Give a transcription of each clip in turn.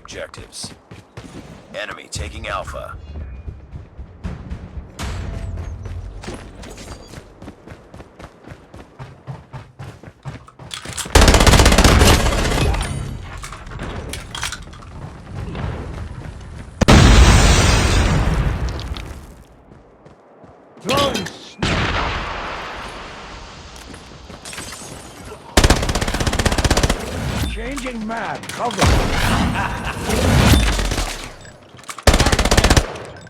objectives. Enemy taking Alpha. Changing mag, cover.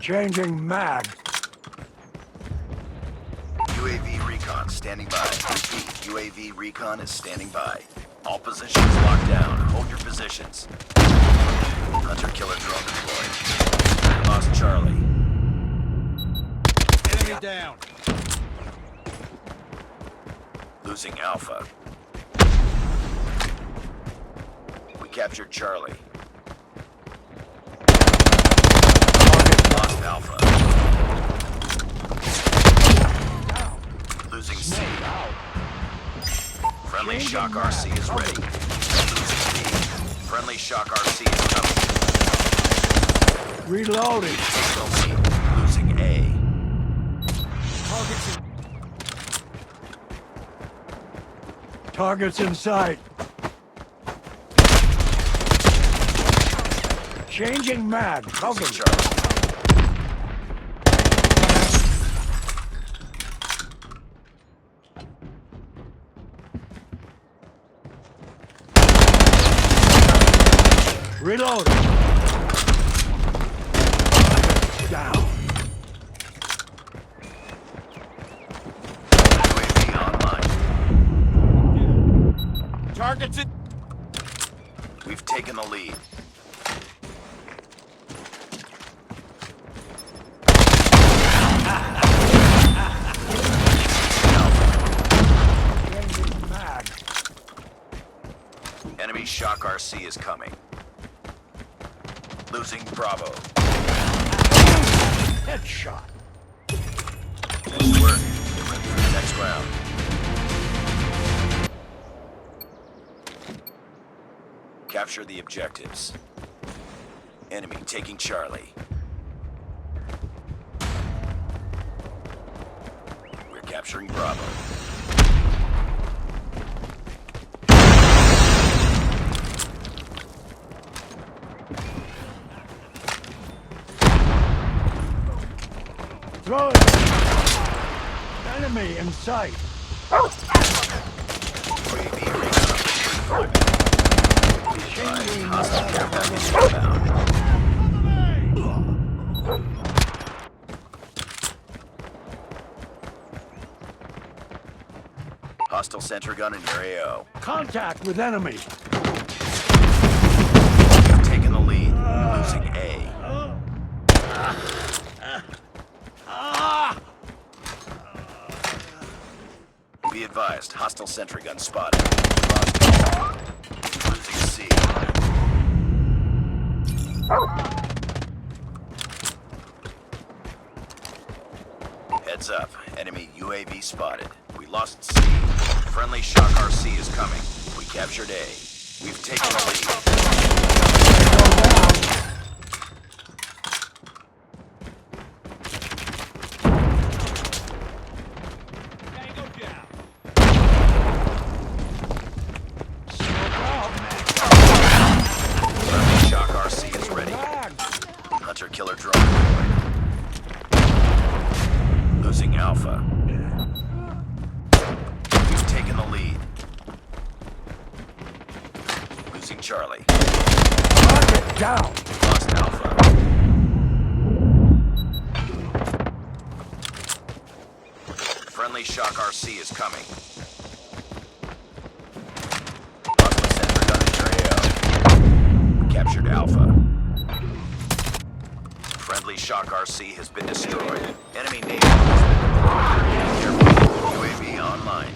Changing mag. UAV recon standing by. Repeat, UAV recon is standing by. All positions locked down. Hold your positions. Hunter killer drone deployed. Lost Charlie. Enemy down. Losing Alpha. We captured Charlie. Lost Alpha. Losing C. Friendly Shock RC is ready. Losing B. Friendly Shock RC is coming. Reloading. Losing A. Targets in sight. Changing mag, cover. Charlie. Reload. Down. UAV online. Targets it. We've taken the lead. Changing mag. Enemy Shock RC is coming. Losing Bravo. Headshot. Nice work. Get ready for the next round. Capture the objectives. Enemy taking Charlie. We're capturing Bravo. Throw it. Enemy in sight. UAV recon. Changing Hostile care mag. package inbound. Hostile center gun in your AO. Contact with enemy. We've taken the lead. Losing A. Be advised, hostile sentry gun spotted. Lost. Losing C. Heads up, enemy UAV spotted. We lost C. Friendly Shock RC is coming. We captured A. We've taken the lead. Friendly Shock RC is ready. Hunter killer drone deployed. Losing Alpha. We've taken the lead. Losing Charlie. Target down. Lost Alpha. Friendly Shock RC is coming. Lost the center gun in your AO. We captured Alpha. Friendly Shock RC has been destroyed. Enemy nation has been deployed. Careful. UAV online.